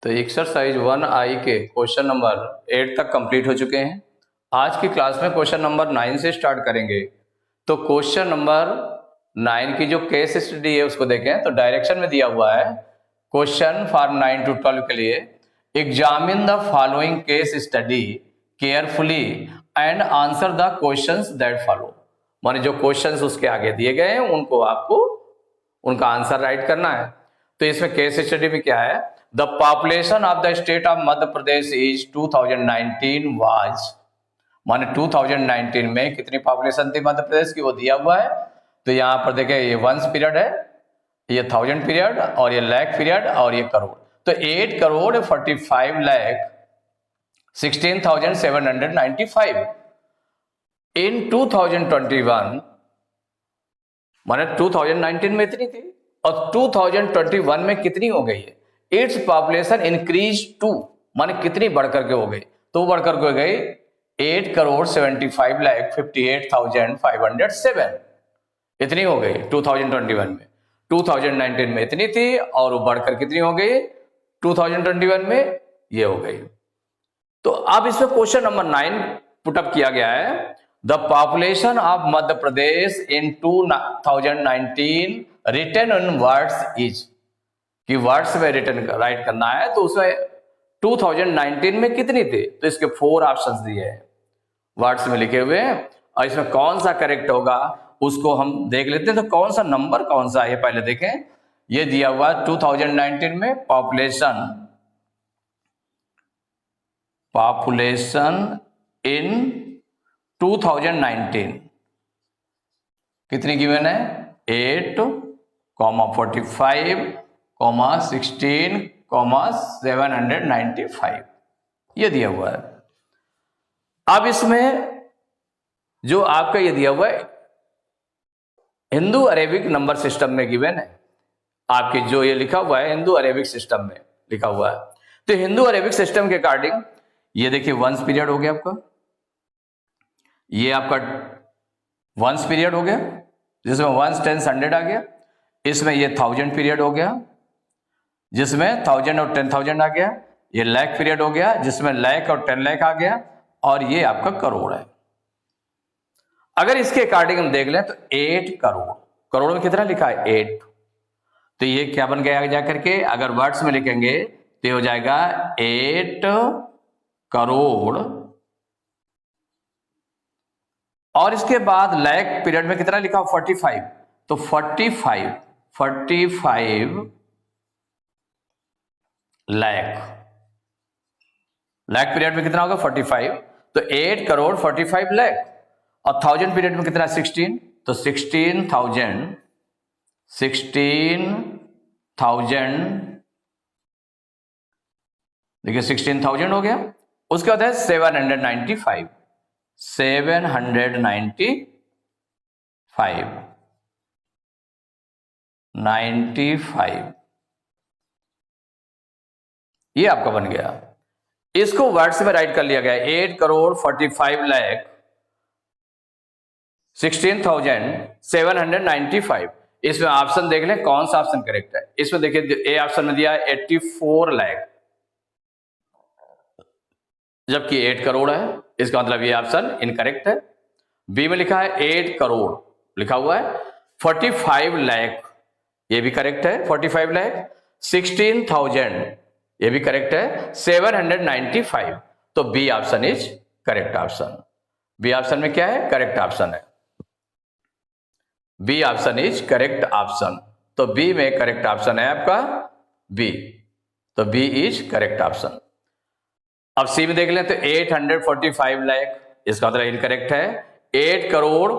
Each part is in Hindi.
तो एक्सरसाइज 1I के क्वेश्चन नंबर 8 तक कंप्लीट हो चुके हैं। आज की क्लास में क्वेश्चन नंबर 9 से स्टार्ट करेंगे। तो क्वेश्चन नंबर 9 की जो केस स्टडी है उसको देखें। तो डायरेक्शन में दिया हुआ है क्वेश्चन फॉर 9 to 12 के लिए, examine the following case study carefully and answer the questions that follow. माने जो क्वेश्चंस उसके आगे दिए गए हैं उनको आपको उनका आंसर राइट करना है। तो इसमें केस स्टडी में क्या है, the population of the state of Madhya Pradesh is 2019 was, माने 2019 में कितनी पॉपुलेशन थी मध्य प्रदेश की वो दिया हुआ है। तो यहां पर देखें ये वंस पीरियड है, ये 1000 पीरियड और ये लाख पीरियड और ये करोड़। तो 8,45,16,795 इन 2021, माने 2019 में इतनी थी और 2021 में कितनी हो गई है। इट्स पॉपुलेशन इंक्रीज टू, माने कितनी बढ़कर के हो गई, तो बढ़कर के हो गई 8,75,58,507 इतनी हो गई 2021 में। 2019 में इतनी थी और वो बढ़कर कितनी हो गई 2021 में, ये हो गई। तो अब इसमें क्वेश्चन नंबर 9 पुटअप किया गया है, the population of Madhya Pradesh in 2019 written in words is, कि वर्ड्स में रिटन राइट करना है। तो उसमें 2019 में कितनी थी, तो इसके 4 ऑप्शंस दिए हैं वर्ड्स में लिखे हुए हैं और इसमें कौन सा करेक्ट होगा उसको हम देख लेते हैं। तो कौन सा नंबर कौन सा है पहले देखें। ये दिया हुआ 2019 में पॉपुलेशन इन 2019 कितनी गिवन है 8, 45, 16, 795 ये दिया हुआ है। अब इसमें जो आपका ये दिया हुआ है हिंदू अरेबिक नंबर सिस्टम में गिवन है, आपके जो ये लिखा हुआ है हिंदू अरेबिक सिस्टम में लिखा हुआ है। तो हिंदू अरेबिक सिस्टम के अकॉर्डिंग ये देखिए वंस पीरियड हो गया आपका, ये आपका वंस पीरियड हो गया जिसमें 1 10 100 आ गया। इसमें ये 1000 पीरियड हो गया जिसमें 1000 और 10,000 आ गया। ये लाख पीरियड हो गया जिसमें लाख और 10 लाख आ गया और ये आपका करोड़ है। अगर इसके अकॉर्डिंग हम देख लें तो 8 करोड़, करोड़ में कितना लिखा है 8, तो ये क्या बन गया जा करके, अगर वर्ड्स में लिखेंगे तो हो जाएगा 8 करोड़ और इसके बाद लाख पीरियड में कितना लिखा 45, तो 45 लाख पीरियड में कितना होगा 45, तो 8 करोड़ 45 लाख और 1000 पीरियड में कितना 16, तो 16,000 देखिए 16,000 हो गया। उसके बाद है 795 ये आपका बन गया। इसको वर्ड्स में राइट कर लिया गया 8 करोड़ 45 लाख 16,795। इसमें ऑप्शन देख लें कौन सा ऑप्शन करेक्ट है। इसमें देखिए ए ऑप्शन में दिया है 84 लाख जबकि 8 करोड़ है, इसका मतलब ये ऑप्शन इनकरेक्ट है। बी में लिखा है 8 करोड़ लिखा हुआ है, 45 लाख ये भी करेक्ट है, 45 लाख 16,000 ये भी करेक्ट है, 795 तो B option is correct option. B option में क्या है करेक्ट ऑप्शन है, B option is correct option. तो बी में करेक्ट ऑप्शन है आपका बी, तो बी इज करेक्ट ऑप्शन। अब सी में देख लें तो 845 लाख इसका मतलब इनकरेक्ट है। 8 करोड़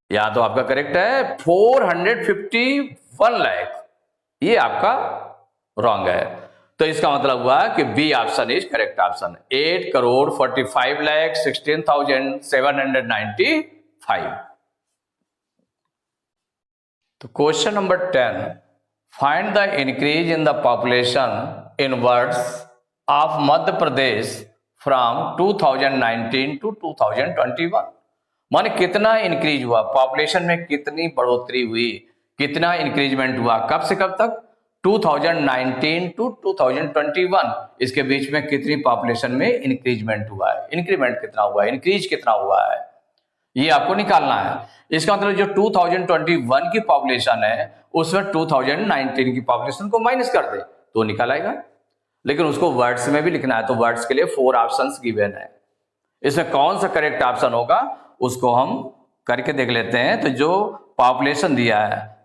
या तो आपका करेक्ट है, 451 लाख ये आपका रॉन्ग है। तो इसका मतलब हुआ कि B option is correct option, 8 crore 45 lakh 16,795। तो question number 10, find the increase in the population in words of Madhya Pradesh from 2019 to 2021। माने कितना इंक्रीज हुआ, पॉपुलेशन में कितनी बढ़ोतरी हुई, कितना इंक्रीजमेंट हुआ, कब से कब तक 2019 टू 2021 इसके बीच में कितनी पॉपुलेशन में इंक्रीजमेंट हुआ है, इंक्रीमेंट कितना हुआ है, इंक्रीज कितना हुआ है, ये आपको निकालना है। इसका मतलब जो 2021 की पॉपुलेशन है उसमें 2019 की पॉपुलेशन को माइनस कर दे तो निकल आएगा। लेकिन उसको वर्ड्स में भी लिखना है, तो वर्ड्स के लिए 4 ऑप्शंस गिवन है। इसमें कौन सा करेक्ट ऑप्शन होगा उसको हम करके देख लेते हैं। तो जो पॉपुलेशन दिया है,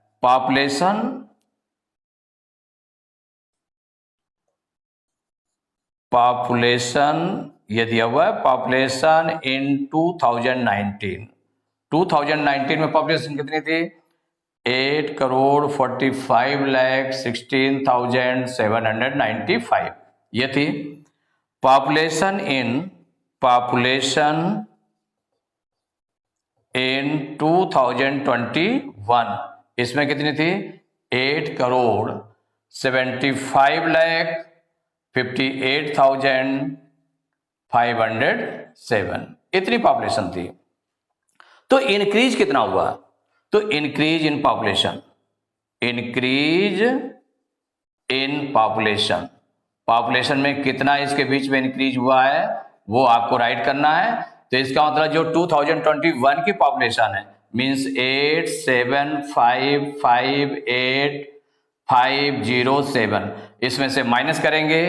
पॉपुलेशन ये दिया हुआ है, पॉपुलेशन इन 2019 में पॉपुलेशन कितनी थी? 8,45,16,795 ये थी। पॉपुलेशन इन 2021 इसमें कितनी थी? 8,75,58,507 इतनी पॉपुलेशन थी। तो इंक्रीज कितना हुआ? तो इंक्रीज इन पॉपुलेशन, पॉपुलेशन में कितना इसके बीच में इंक्रीज हुआ है वो आपको राइट करना है। तो इसका मतलब जो 2021 की पॉपुलेशन है मींस 8,755,8,507 इसमें से माइनस करेंगे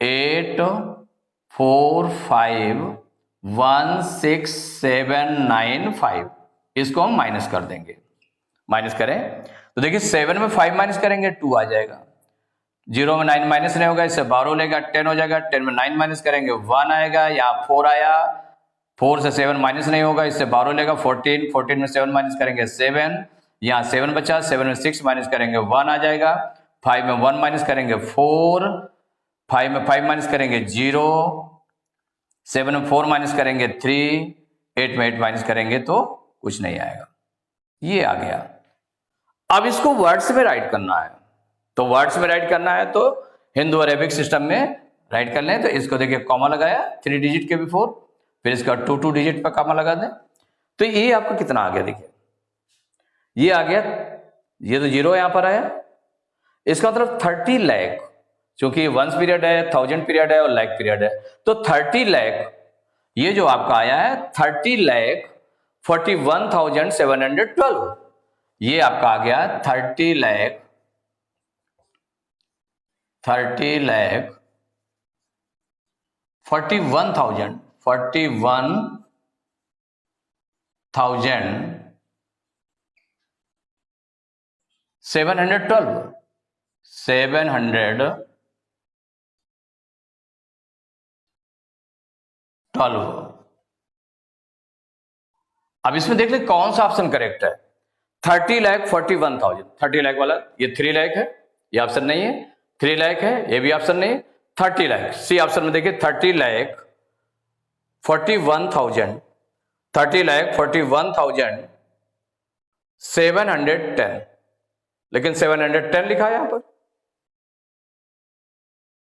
8,45,1,6,795 इसको हम माइनस कर देंगे। माइनस करें तो देखिए 7 में 5 माइनस करेंगे 2 आ जाएगा, 0 में 9 माइनस नहीं होगा, इससे 12 लेगा 10 हो जाएगा, 10 में 9 माइनस करेंगे 1 आएगा, यहाँ 4 आया, 4 से 7 माइनस नहीं होगा, इससे 12 लेगा 14 में 7 माइनस करेंगे 7, यहाँ 7 बचा, 7 में 6 माइनस करेंगे 1 आ जाएगा, 5 में 1 माइनस करेंगे 4, 5 में 5 माइनस करेंगे 0, 7 में 4 माइनस करेंगे 3, 8 में 8 माइनस करेंगे तो कुछ नहीं आएगा। ये आ गया। अब इसको वर्ड्स में राइट करना है, तो वर्ड्स में राइट करना है तो हिंदू अरेबिक सिस्टम में राइट कर लें। तो इसको देखिए कॉमा लगाया 3 डिजिट के बिफोर, फिर इसका 2 डिजिट पर कॉमा लगा दें। तो ये आपको कितना आ गया? देखिए ये आ गया, ये तो 0 यहां पर आया, इसका मतलब 30 लाख, क्योंकि वंस पीरियड है, 1000 पीरियड है और लाख पीरियड है, तो 30 लाख ये जो आपका आया है 30,41,712 ये आपका आ गया 41,712 अब इसमें देख ले कौन सा ऑप्शन करेक्ट है। 30,41,000, 30 लाख वाला ये 3 लाख है, ये ऑप्शन नहीं है। 3 लाख है, ये भी ऑप्शन नहीं है। 30 लाख सी ऑप्शन में देखिए 30,41,710 लेकिन 710 लिखा है यहां पर,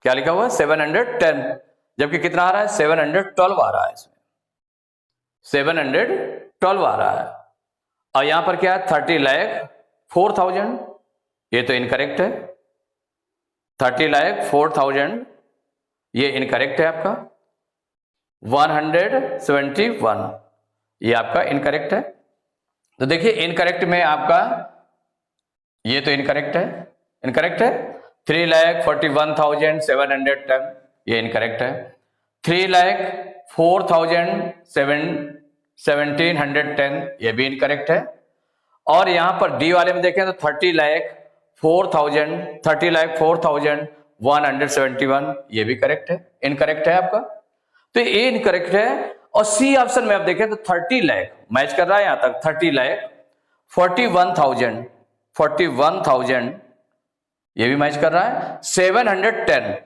क्या लिखा हुआ है? 710, जबकि कितना आ रहा है? 712 आ रहा है, इसमें 712 आ रहा है। और यहां पर क्या है? 30,04,000, ये तो इनकरेक्ट है। 30,04,000 ये इनकरेक्ट है आपका। 171 ये आपका इनकरेक्ट है। तो देखिए इनकरेक्ट में आपका ये तो इनकरेक्ट है, 3,41,710 ये इनकरेक्ट है। 3,04,1710 ये भी इनकरेक्ट है। और यहां पर डी वाले में देखें तो 30,04,171 ये भी करेक्ट है, इनकरेक्ट है आपका। तो ये इनकरेक्ट है। और सी ऑप्शन में आप देखें तो 30 लाख मैच कर रहा है, यहां तक 30 लाख 41,000 ये भी मैच कर रहा है। 710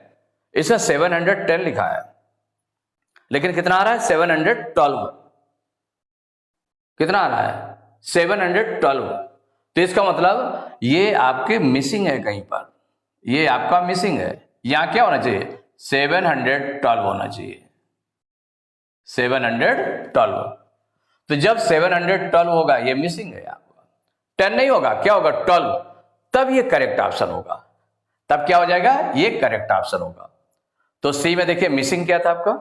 इसमें 710 लिखा है, लेकिन कितना आ रहा है? 712 कितना आ रहा है? 712। तो इसका मतलब ये आपके मिसिंग है कहीं पर, ये आपका मिसिंग है। यहां क्या होना चाहिए? 712 होना चाहिए, 712। तो जब 712 होगा ये मिसिंग है आपका, 10 नहीं होगा, क्या होगा? 12, तब ये करेक्ट ऑप्शन होगा। तब क्या हो जाएगा, ये करेक्ट ऑप्शन होगा। तो सी में देखिए मिसिंग क्या था आपका,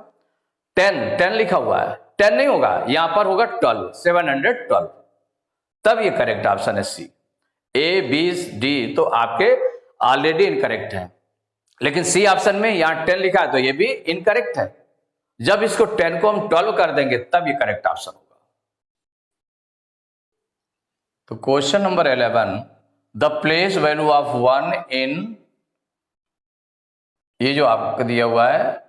10 लिखा हुआ है, 10 नहीं होगा, यहां पर होगा 12, 712, तब ये करेक्ट ऑप्शन है सी। ए बी डी तो आपके ऑलरेडी इनकरेक्ट है, लेकिन सी ऑप्शन में यहां 10 लिखा है तो ये भी इनकरेक्ट है। जब इसको 10 को हम 12 कर देंगे तब ये करेक्ट ऑप्शन होगा। तो question number 11, the place value of 1 इन, ये जो आपको दिया हुआ है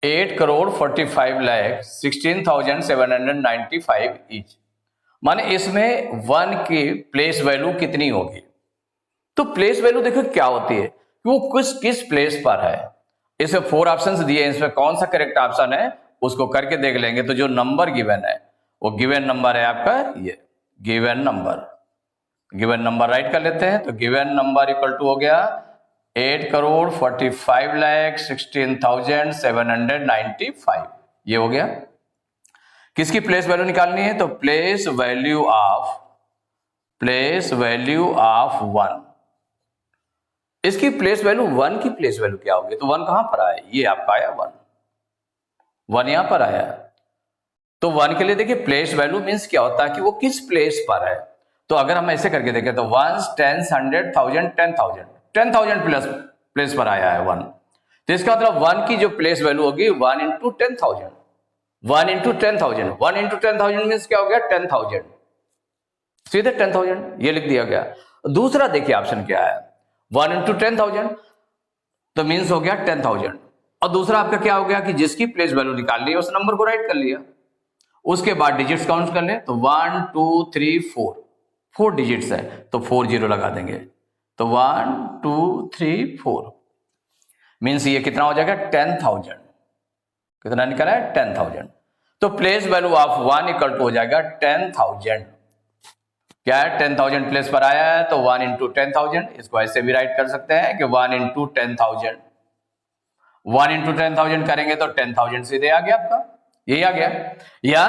8,45,16,795 ईच, माने इसमें 1 की प्लेस वैल्यू कितनी होगी। तो प्लेस वैल्यू देखो क्या होती है, वो किस प्लेस पर है। इसमें 4 ऑप्शंस दिए हैं, इसमें कौन सा करेक्ट ऑप्शन है उसको करके देख लेंगे। तो जो नंबर गिवन है वो गिवन नंबर है आपका, ये गिवन नंबर राइट कर लेते हैं। तो गिवन नंबर इक्वल टू हो गया 8,45,16,795, ये हो गया। किसकी प्लेस वैल्यू निकालनी है, तो प्लेस वैल्यू ऑफ 1, इसकी प्लेस वैल्यू 1 की प्लेस वैल्यू क्या होगी। तो 1 कहां पर आया, ये आपका आया 1 यहां पर आया। तो 1 के लिए देखिए प्लेस वैल्यू मीन्स क्या होता है कि वो किस प्लेस पर है। तो अगर हम ऐसे करके देखें तो 1, 10, 100, 1000, 10,000 प्लेस पर आया है 1। तो इसका मतलब 1 की जो प्लेस वैल्यू होगी 1 इंटू 10,000, 1 इंटू 10,000, 1 इंटू 10,000 मीन्स क्या हो गया 10,000, सीधे 10,000 ये लिख दिया गया। दूसरा देखिए ऑप्शन क्या है, 1 इंटू 10,000 तो मीन्स हो गया 10,000, और दूसरा आपका क्या हो गया कि जिसकी प्लेस वैल्यू निकाल ली उस नंबर को राइट कर लिया। उसके बाद डिजिट्स काउंट कर ले तो 1 2 3 4 डिजिट्स है तो 4 0 लगा देंगे। तो 1 2 3 4 मीन्स ये कितना हो जाएगा 10,000, कितना निकला है 10,000। तो place value of 1 equal to हो जाएगा 10,000। क्या है 10,000 प्लेस पर आया है तो 1 इंटू 10,000, इसको ऐसे भी राइट कर सकते हैं कि 1 इंटू 10,000, 1 इंटू 10,000 करेंगे तो 10,000 सीधे आ गया आपका, यही आ गया। या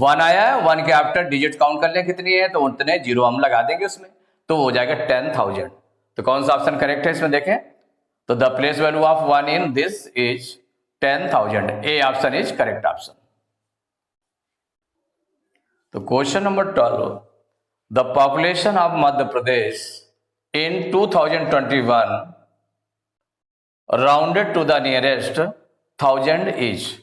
1 आया है, 1 के आफ्टर डिजिट काउंट कर ले कितनी है तो उतने 0 हम लगा देंगे उसमें, तो हो जाएगा 10,000। तो कौन सा ऑप्शन करेक्ट है इसमें देखें, तो the place value of 1 in this is 10,000, A option is correct option. तो question number 12, the population of Madhya Pradesh in 2021 rounded to the nearest 1000 is.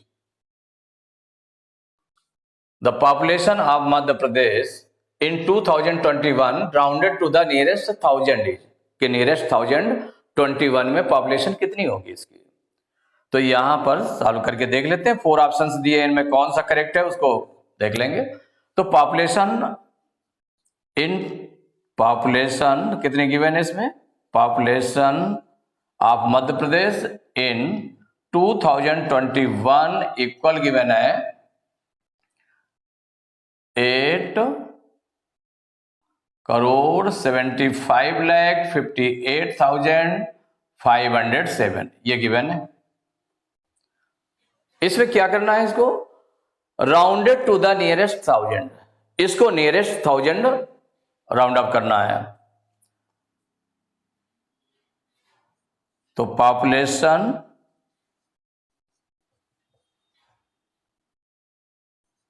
The population of Madhya Pradesh in 2021 rounded to the nearest 1000 is, कि nearest 1021 में पॉपुलेशन कितनी होगी इसकी। तो यहां पर सॉल्व करके देख लेते हैं, 4 ऑप्शंस दिए हैं, इनमें कौन सा करेक्ट है उसको देख लेंगे। तो पॉपुलेशन कितनी गिवन है इसमें, population of Madhya Pradesh in 2021 equal given है 8,75,58,507 ये गिवन है। इसमें क्या करना है, इसको राउंडेड टू द नियरेस्ट 1000, इसको नियरेस्ट 1000 राउंड अप करना है। तो population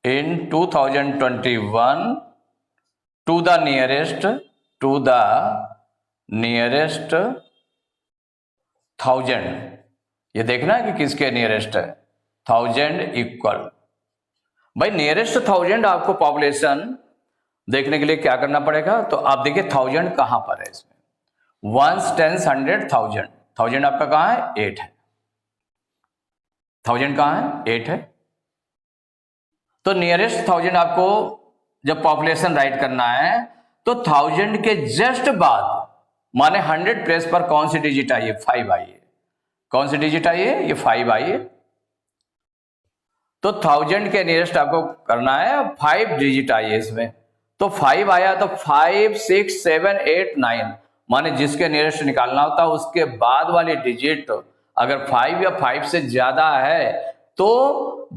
in 2021 to the nearest 1000, ये देखना है कि किसके नियरेस्ट है 1000 इक्वल। भाई नियरेस्ट 1000 आपको पॉपुलेशन देखने के लिए क्या करना पड़ेगा, तो आप देखिए 1000 कहां पर है इसमें, 1 10 100 1000, 1000 आपका कहां है 8 है, 1000 कहां है 8 है। तो नियरेस्ट 1000 आपको जब पॉपुलेशन राइट करना है तो 1000 के जस्ट बाद माने 100 प्लेस पर कौन सी डिजिट आई है 5 आई है, कौन सी डिजिट आई है ये 5 आई है। तो 1000 के नियरेस्ट आपको करना है 5 डिजिट आई है इसमें, तो 5 आया तो 5 6 7 8 9 माने जिसके नियरेस्ट निकालना होता है उसके बाद वाली डिजिट अगर 5 या 5 से ज्यादा है तो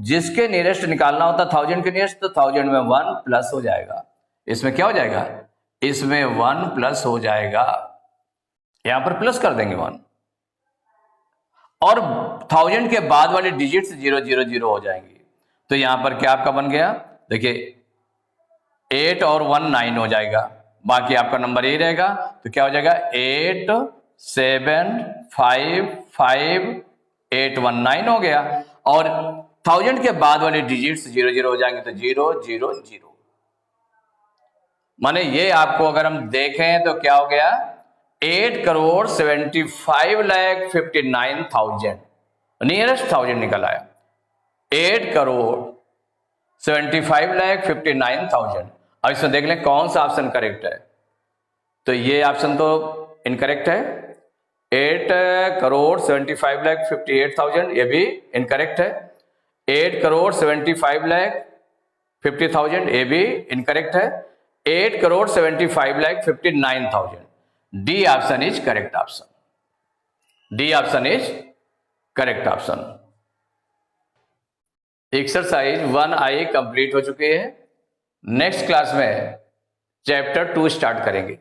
जिसके नियरेस्ट निकालना होता 1000 के नियरेस्ट तो 1000 में 1 प्लस हो जाएगा, इसमें क्या हो जाएगा, इसमें 1 प्लस हो जाएगा। यहां पर प्लस कर देंगे 1, और 1000 के बाद वाले डिजिट्स 000 हो जाएंगे। तो यहां पर क्या आपका बन गया, देखिए 8 और 1 9 हो जाएगा, बाकी आपका नंबर यही रहेगा। तो क्या हो जाएगा 8 7 5 5 8 1 9 हो गया, और 1000 के बाद वाले डिजिट्स 0 हो जाएंगे, तो 0 0 0। माने ये आपको अगर हम देखें तो क्या हो गया 8,75,59,000, नियरेस्ट 1000 निकल आया, 8,75,59,000। अब इसमें देख लें कौन सा ऑप्शन करेक्ट है। तो ये ऑप्शन तो इनकरेक्ट है, 8,75,58,000 ये भी इनकरेक्ट है, 8,75,50,000 ये भी इनकरेक्ट है, 8,75,59,000। D option is correct option, D option is correct option. Exercise 1I complete हो चुकी है। नेक्स्ट क्लास में चैप्टर 2 स्टार्ट करेंगे।